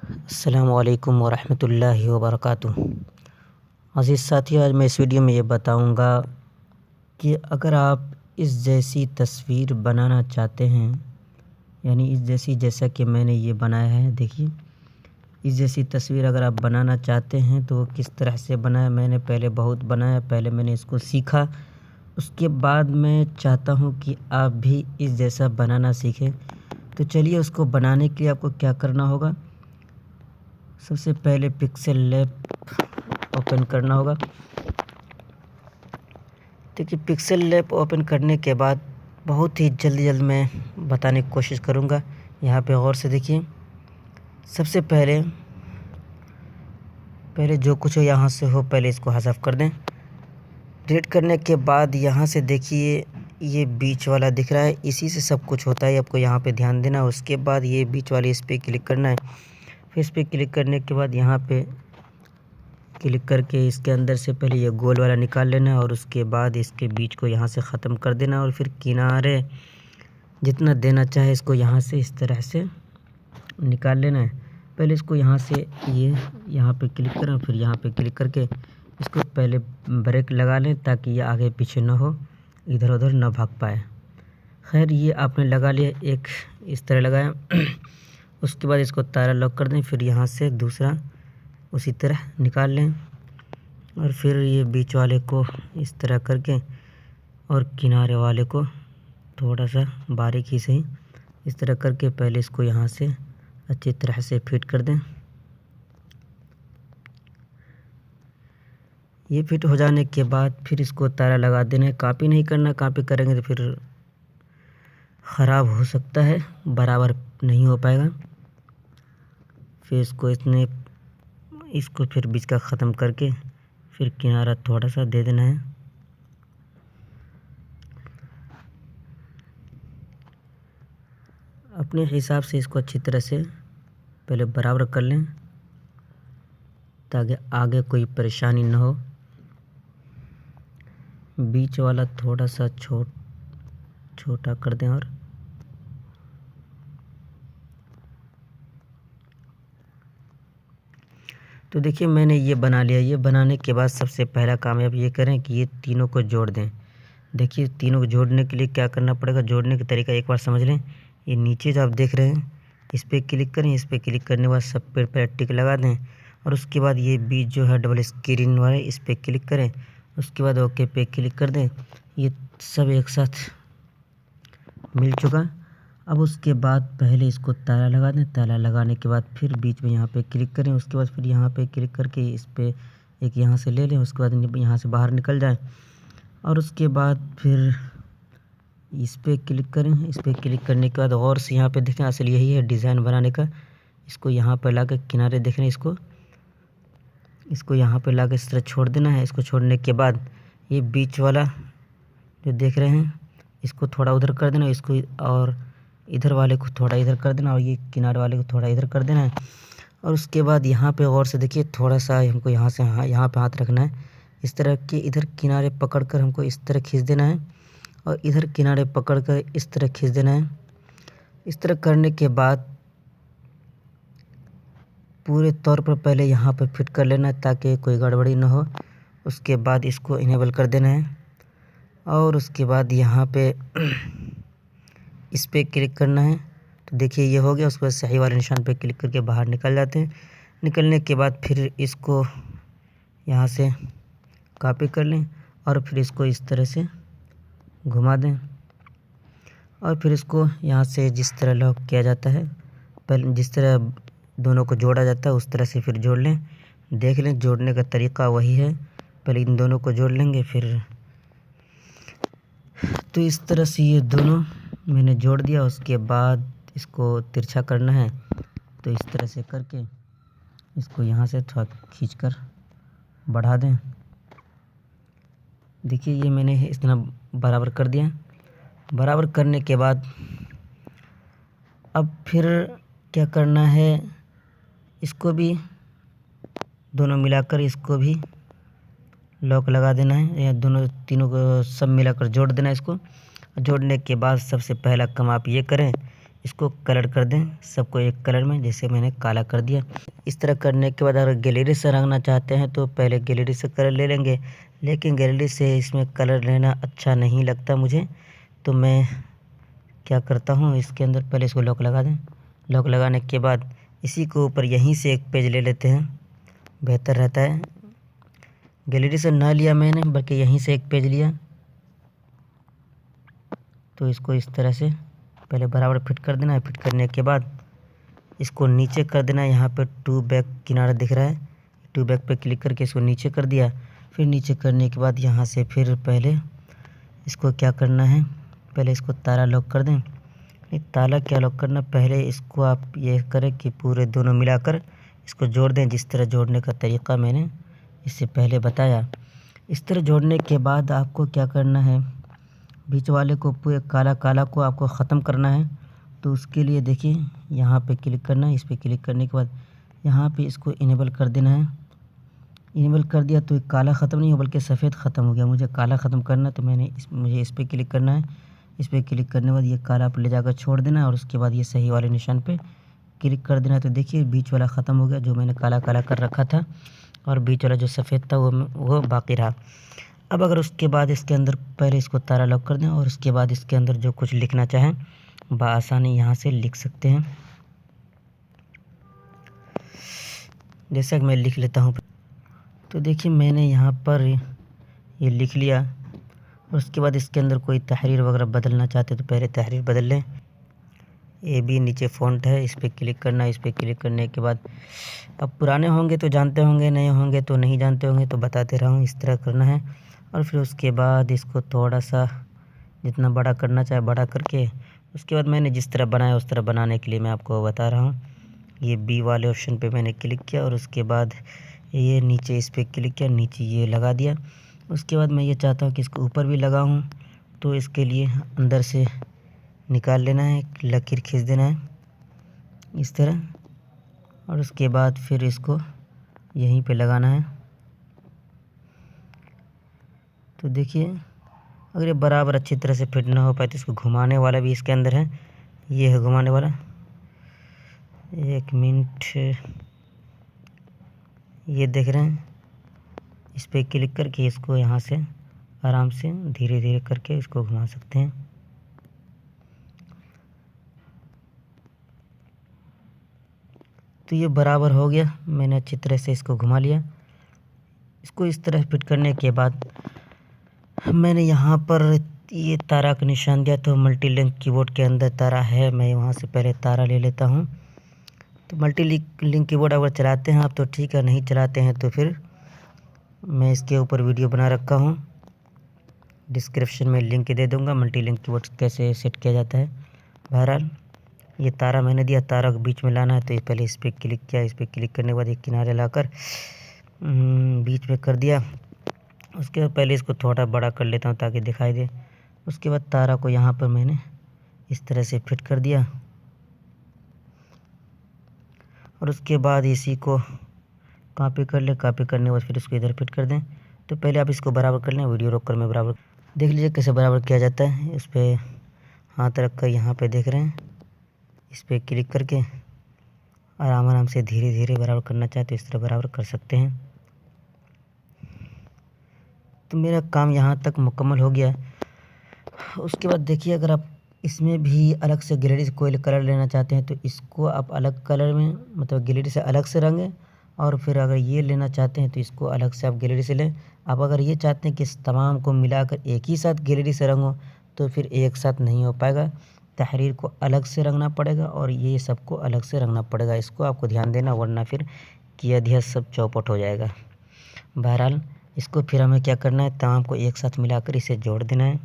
अस्सलामुअलैकुम वरहमतुल्लाहि वबरकातुहू। अज़ीज़ साथियों, आज मैं इस वीडियो में ये बताऊंगा कि अगर आप इस जैसी तस्वीर बनाना चाहते हैं, यानी इस जैसी जैसा कि मैंने ये बनाया है, देखिए इस जैसी तस्वीर अगर आप बनाना चाहते हैं तो किस तरह से बनाया। मैंने पहले बहुत बनाया, पहले मैंने इसको सीखा, उसके बाद मैं चाहता हूँ कि आप भी इस जैसा बनाना सीखें। तो चलिए, उसको बनाने के लिए आपको क्या करना होगा। सबसे पहले पिक्सेल लैब ओपन करना होगा। देखिए, पिक्सेल लैब ओपन करने के बाद बहुत ही जल्दी मैं बताने की कोशिश करूँगा। यहाँ पे गौर से देखिए। सबसे पहले जो कुछ हो यहाँ से हो, पहले इसको हज़फ कर दें। डिलीट करने के बाद यहाँ से देखिए, ये बीच वाला दिख रहा है, इसी से सब कुछ होता है, आपको यहाँ पे ध्यान देना है। उसके बाद ये बीच वाले इस पर क्लिक करना है। फिर इस पर क्लिक करने के बाद यहाँ पे क्लिक करके इसके अंदर से पहले ये गोल वाला निकाल लेना है और उसके बाद इसके बीच को यहाँ से ख़त्म कर देना और फिर किनारे जितना देना चाहे इसको यहाँ से इस तरह से निकाल लेना है। पहले इसको यहाँ से ये यहाँ पे क्लिक करें, फिर यहाँ पे क्लिक करके इसको पहले ब्रेक लगा लें ताकि ये आगे पीछे ना हो, इधर उधर ना भाग पाए। खैर, ये आपने लगा लिया, एक इस तरह लगाया। उसके बाद इसको तारा लॉक कर दें, फिर यहाँ से दूसरा उसी तरह निकाल लें और फिर ये बीच वाले को इस तरह करके और किनारे वाले को थोड़ा सा बारीकी से ही इस तरह करके पहले इसको यहाँ से अच्छी तरह से फिट कर दें। ये फिट हो जाने के बाद फिर इसको तारा लगा देना है। कॉपी नहीं करना, कॉपी करेंगे तो फिर ख़राब हो सकता है, बराबर नहीं हो पाएगा। फिर इसको फिर बीच का ख़त्म करके फिर किनारा थोड़ा सा दे देना है। अपने हिसाब से इसको अच्छी तरह से पहले बराबर कर लें ताकि आगे कोई परेशानी ना हो। बीच वाला थोड़ा सा छोटा कर दें और तो देखिए, मैंने ये बना लिया। ये बनाने के बाद सबसे पहला काम आप ये करें कि ये तीनों को जोड़ दें। देखिए, तीनों को जोड़ने के लिए क्या करना पड़ेगा, जोड़ने का तरीका एक बार समझ लें। ये नीचे जो आप देख रहे हैं, इस पर क्लिक करें। इस पर क्लिक करने के बाद सब पे टिक लगा दें और उसके बाद ये बीच जो है डबल स्क्रीन वाले, इस पर क्लिक करें। उसके बाद ओके पे क्लिक कर दें। ये सब एक साथ मिल चुका। अब उसके बाद पहले इसको ताला लगा दें। ताला लगाने के बाद फिर बीच में यहाँ पे क्लिक करें। उसके बाद फिर यहाँ पे क्लिक करके इस पे एक यहाँ से ले लें। उसके बाद यहाँ से बाहर निकल जाए और उसके बाद फिर इस पे क्लिक करें। इस पे क्लिक करने के बाद गौर से यहाँ पे देखें, असल यही है डिज़ाइन बनाने का। इसको यहाँ पर ला कर किनारे देख रहे हैं, इसको यहाँ पर ला कर इस तरह छोड़ देना है। इसको छोड़ने के बाद ये बीच वाला जो देख रहे हैं, इसको थोड़ा उधर कर देना, इसको और इधर वाले को थोड़ा इधर कर देना और ये किनारे वाले को थोड़ा इधर कर देना है। और उसके बाद यहाँ पे गौर से देखिए, थोड़ा सा हमको यहाँ से यहाँ पे हाथ रखना है। इस तरह के इधर किनारे पकड़कर हमको इस तरह खींच देना है और इधर किनारे पकड़कर इस तरह खींच देना है। इस तरह करने के बाद पूरे तौर पर पहले यहाँ पर फिट कर लेना है ताकि कोई गड़बड़ी ना हो। उसके बाद इसको इनेबल कर देना है और उसके बाद यहाँ पे इस पर क्लिक करना है। तो देखिए, ये हो गया। उसके बाद सही वाले निशान पे क्लिक करके बाहर निकल जाते हैं। निकलने के बाद फिर इसको यहाँ से कॉपी कर लें और फिर इसको इस तरह से घुमा दें और फिर इसको यहाँ से जिस तरह लॉक किया जाता है, पहले जिस तरह दोनों को जोड़ा जाता है उस तरह से फिर जोड़ लें। देख लें, जोड़ने का तरीका वही है। पहले इन दोनों को जोड़ लेंगे, फिर तो इस तरह से ये दोनों मैंने जोड़ दिया। उसके बाद इसको तिरछा करना है, तो इस तरह से करके इसको यहाँ से थोड़ा खींचकर बढ़ा दें। देखिए, ये मैंने इतना बराबर कर दिया। बराबर करने के बाद अब फिर क्या करना है, इसको भी दोनों मिलाकर इसको भी लॉक लगा देना है, या तीनों को सब मिलाकर जोड़ देना है। इसको जोड़ने के बाद सबसे पहला काम आप ये करें, इसको कलर कर दें सबको एक कलर में, जैसे मैंने काला कर दिया। इस तरह करने के बाद अगर गैलरी से रंगना चाहते हैं तो पहले गैलरी से कलर ले लेंगे, लेकिन गैलरी से इसमें कलर लेना अच्छा नहीं लगता मुझे, तो मैं क्या करता हूँ, इसके अंदर पहले इसको लॉक लगा दें। लॉक लगाने के बाद इसी को ऊपर यहीं से एक पेज ले लेते हैं, बेहतर रहता है। गैलरी से ना लिया मैंने, बल्कि यहीं से एक पेज लिया। तो इसको इस तरह से पहले बराबर फिट कर देना है। फिट करने के बाद इसको नीचे कर देना है। यहाँ पे टू बैक किनारा दिख रहा है, टू बैक पे क्लिक करके इसको नीचे कर दिया। फिर नीचे करने के बाद यहाँ से फिर पहले इसको क्या करना है, पहले इसको ताला लॉक कर दें। ताला क्या लॉक करना, पहले इसको आप ये करें कि पूरे दोनों मिलाकर इसको जोड़ दें, जिस तरह जोड़ने का तरीका मैंने इससे पहले बताया। इस तरह जोड़ने के बाद आपको क्या करना है, बीच वाले को पूरे काला काला को आपको ख़त्म करना है। तो उसके लिए देखिए यहाँ पे क्लिक करना है। इस पर क्लिक करने के बाद यहाँ पे इसको इनेबल कर देना है। इनेबल कर दिया तो काला ख़त्म नहीं हो बल्कि सफ़ेद ख़त्म हो गया। मुझे काला ख़त्म करना है तो मुझे इस पर क्लिक करना है। इस पर क्लिक करने के बाद ये काला पर ले जाकर छोड़ देना है और उसके बाद ये सही वाले निशान पे क्लिक कर देना है। तो देखिए बीच वाला ख़त्म हो गया, जो मैंने काला काला कर रखा था, और बीच वाला जो सफ़ेद था वो बाकी रहा। अब अगर उसके बाद इसके अंदर पहले इसको ताला लॉक कर दें और उसके बाद इसके अंदर जो कुछ लिखना चाहें बआसानी यहाँ से लिख सकते हैं। जैसा कि मैं लिख लेता हूँ, तो देखिए मैंने यहाँ पर ये लिख लिया। और उसके बाद इसके अंदर कोई तहरीर वगैरह बदलना चाहते तो पहले तहरीर बदल लें। ये भी नीचे फ़ॉन्ट है, इस पर क्लिक करना। इस पर क्लिक करने के बाद अब पुराने होंगे तो जानते होंगे, नए होंगे तो नहीं जानते होंगे, तो बताते रहा हूँ, इस तरह करना है। और फिर उसके बाद इसको थोड़ा सा जितना बड़ा करना चाहे बड़ा करके, उसके बाद मैंने जिस तरह बनाया उस तरह बनाने के लिए मैं आपको बता रहा हूँ। ये बी वाले ऑप्शन पे मैंने क्लिक किया और उसके बाद ये नीचे इस पर क्लिक किया, नीचे ये लगा दिया। उसके बाद मैं ये चाहता हूँ कि इसको ऊपर भी लगाऊँ, तो इसके लिए अंदर से निकाल लेना है, लकीर खींच देना है इस तरह, और उसके बाद फिर इसको यहीं पे लगाना है। तो देखिए अगर ये बराबर अच्छी तरह से फिट ना हो पाए तो इसको घुमाने वाला भी इसके अंदर है, ये है घुमाने वाला। एक मिनट, ये देख रहे हैं, इस पर क्लिक करके इसको यहाँ से आराम से धीरे धीरे करके इसको घुमा सकते हैं। तो ये बराबर हो गया, मैंने अच्छी तरह से इसको घुमा लिया। इसको इस तरह फिट करने के बाद मैंने यहाँ पर ये तारा का निशान दिया, तो मल्टी लिंक कीबोर्ड के अंदर तारा है, मैं वहाँ से पहले तारा ले लेता हूँ। तो मल्टी लिंक कीबोर्ड अगर चलाते हैं आप तो ठीक है, नहीं चलाते हैं तो फिर मैं इसके ऊपर वीडियो बना रखा हूँ, डिस्क्रिप्शन में लिंक दे दूँगा, मल्टी लिंक कीबोर्ड कैसे सेट किया जाता है। बहरहाल ये तारा मैंने दिया, तारा को बीच में लाना है, तो पहले इस पर क्लिक किया। इस पर क्लिक करने के बाद एक किनारे लाकर बीच में कर दिया। उसके बाद पहले इसको थोड़ा बड़ा कर लेता हूँ ताकि दिखाई दे। उसके बाद तारा को यहाँ पर मैंने इस तरह से फिट कर दिया और उसके बाद इसी को कॉपी कर ले। कॉपी करने के बाद फिर इसको इधर फिट कर दें। तो पहले आप इसको बराबर कर लें, वीडियो रोक कर मैं बराबर देख लीजिए कैसे बराबर किया जाता है। इस पर हाथ रख कर यहाँ पर देख रहे हैं, इस पर क्लिक करके आराम आराम से धीरे धीरे बराबर करना चाहे तो इस तरह बराबर कर सकते हैं। तो मेरा काम यहाँ तक मुकम्मल हो गया। उसके बाद देखिए अगर आप इसमें भी अलग से गैलरी से कोई कलर लेना चाहते हैं तो इसको आप अलग कलर में, मतलब गैलरी से अलग से रंगें, और फिर अगर ये लेना चाहते हैं तो इसको अलग से आप गैलरी से लें। आप अगर ये चाहते हैं कि इस तमाम को मिलाकर एक ही साथ गैलरी से रंगो तो फिर एक साथ नहीं हो पाएगा, तहरीर को अलग से रंगना पड़ेगा और ये सबको अलग से रंगना पड़ेगा। इसको आपको ध्यान देना, वरना फिर किया दिया सब चौपट हो जाएगा। बहरहाल इसको फिर हमें क्या करना है, तमाम को एक साथ मिलाकर इसे जोड़ देना है।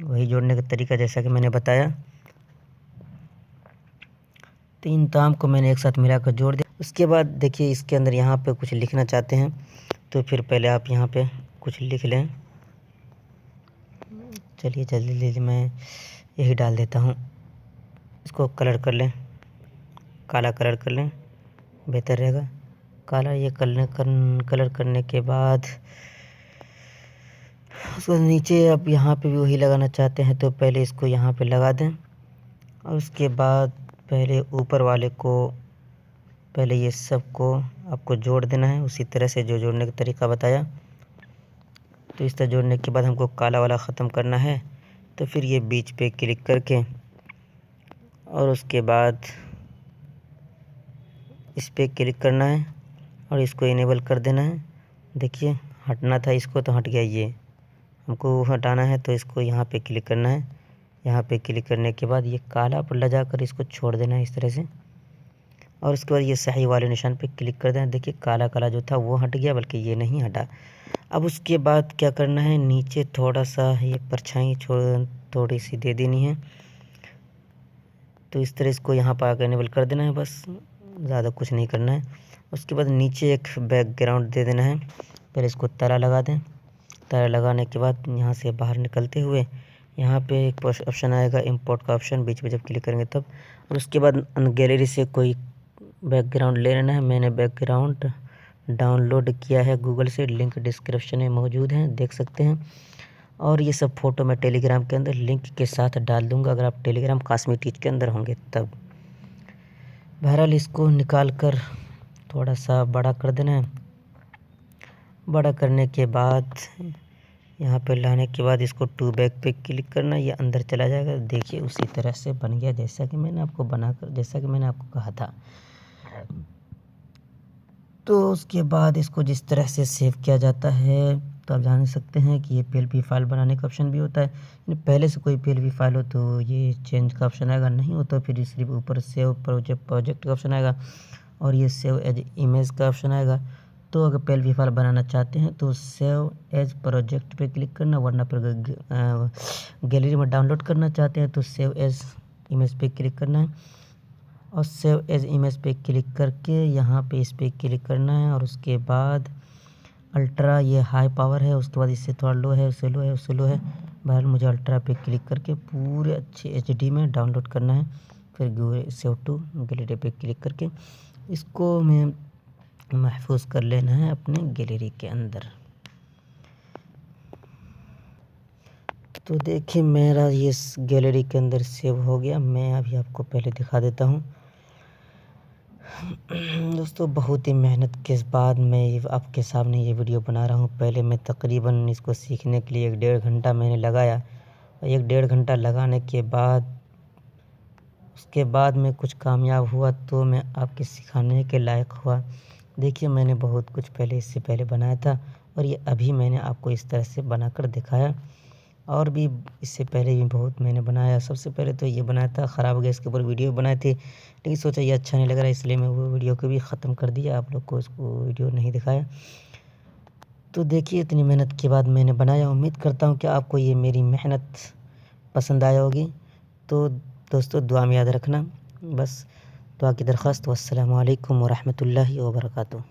वही जोड़ने का तरीका जैसा कि मैंने बताया। तो इन तमाम को मैंने एक साथ मिलाकर जोड़ दिया। उसके बाद देखिए इसके अंदर यहाँ पे कुछ लिखना चाहते हैं तो फिर पहले आप यहाँ पे कुछ लिख लें। चलिए जल्दी जल्दी मैं यही डाल देता हूँ। इसको कलर कर लें, काला कलर कर लें, बेहतर रहेगा काला। ये कलर करने के बाद उसको नीचे अब यहाँ पे भी वही लगाना चाहते हैं तो पहले इसको यहाँ पे लगा दें और उसके बाद पहले ऊपर वाले को, पहले ये सब को आपको जोड़ देना है उसी तरह से जो जोड़ने का तरीका बताया। तो इस तरह जोड़ने के बाद हमको काला वाला ख़त्म करना है। तो फिर ये बीच पे क्लिक करके और उसके बाद इस पे क्लिक करना है और इसको इनेबल कर देना है। देखिए हटना था इसको तो हट गया, ये हमको हटाना है तो इसको यहाँ पे क्लिक करना है। यहाँ पे क्लिक करने के बाद ये काला पर लगा कर इसको छोड़ देना है इस तरह से, और उसके बाद ये सही वाले निशान पे क्लिक कर देना। देखिए काला काला जो था वो हट गया, बल्कि ये नहीं हटा। अब उसके बाद क्या करना है, नीचे थोड़ा सा ये परछाई थोड़ी सी दे देनी है। तो इस तरह इसको यहाँ पर आकर इनेबल कर देना है, बस ज़्यादा कुछ नहीं करना है। उसके बाद नीचे एक बैकग्राउंड दे देना है। पहले इसको ताला लगा दें। ताला लगाने के बाद यहाँ से बाहर निकलते हुए यहाँ पे एक ऑप्शन आएगा इंपोर्ट का ऑप्शन, बीच में जब क्लिक करेंगे तब। और उसके बाद गैलरी से कोई बैकग्राउंड ले लेना है। मैंने बैकग्राउंड डाउनलोड किया है गूगल से, लिंक डिस्क्रिप्शन में मौजूद है, देख सकते हैं। और ये सब फ़ोटो मैं टेलीग्राम के अंदर लिंक के साथ डाल दूँगा, अगर आप टेलीग्राम कास्मी टीच के अंदर होंगे तब। बहरहाल इसको निकाल कर थोड़ा सा बड़ा कर देना है। बड़ा करने के बाद यहाँ पे लाने के बाद इसको टू बैक पे क्लिक करना, ये अंदर चला जाएगा। देखिए उसी तरह से बन गया जैसा कि मैंने आपको कहा था। तो उसके बाद इसको जिस तरह से सेव किया जाता है तो आप जान सकते हैं कि ये पीएलपी फाइल बनाने का ऑप्शन भी होता है। पहले से कोई पीएलपी फाइल हो तो ये चेंज का ऑप्शन आएगा, नहीं हो तो फिर सिर्फ ऊपर सेव प्रोजेक्ट का ऑप्शन आएगा और ये सेव एज इमेज का ऑप्शन आएगा। तो अगर पीएलपी फाइल बनाना चाहते हैं तो सेव एज प्रोजेक्ट पे क्लिक करना, वरना फिर गैलरी में डाउनलोड करना चाहते हैं तो सेव एज इमेज पे क्लिक करना है। और सेव एज इमेज पे क्लिक करके यहाँ पे इस पे क्लिक करना है। और उसके बाद अल्ट्रा, ये हाई पावर है, उसके बाद इससे थोड़ा लो है, उससे लो है, उससे लो है। बहरहाल मुझे अल्ट्रा पे क्लिक करके पूरे अच्छे एचडी में डाउनलोड करना है। फिर सेव टू गैलरी पे क्लिक करके इसको मैं महफूज कर लेना है अपने गैलरी के अंदर। तो देखिए मेरा ये गैलरी के अंदर सेव हो गया। मैं अभी आपको पहले दिखा देता हूँ। दोस्तों बहुत ही मेहनत के बाद मैं आपके सामने ये वीडियो बना रहा हूँ। पहले मैं तकरीबन इसको सीखने के लिए 1.5 घंटा मैंने लगाया, और 1.5 घंटा लगाने के बाद उसके बाद मैं कुछ कामयाब हुआ तो मैं आपके सिखाने के लायक हुआ। देखिए मैंने बहुत कुछ पहले इससे पहले बनाया था और ये अभी मैंने आपको इस तरह से बनाकर दिखाया। और भी इससे पहले भी बहुत मैंने बनाया। सबसे पहले तो ये बनाया था, ख़राब हो गया, इसके ऊपर वीडियो बनाए थे, लेकिन सोचा ये अच्छा नहीं लग रहा, इसलिए मैं वो वीडियो को भी ख़त्म कर दिया, आप लोग को उसको वीडियो नहीं दिखाया। तो देखिए इतनी मेहनत के बाद मैंने बनाया। उम्मीद करता हूँ कि आपको ये मेरी मेहनत पसंद आया होगी। तो दोस्तों दुआ में याद रखना, बस दुआ की दरख्वास्त। वस्सलामु अलैकुम वरहमतुल्लाहि वबरकातुहू।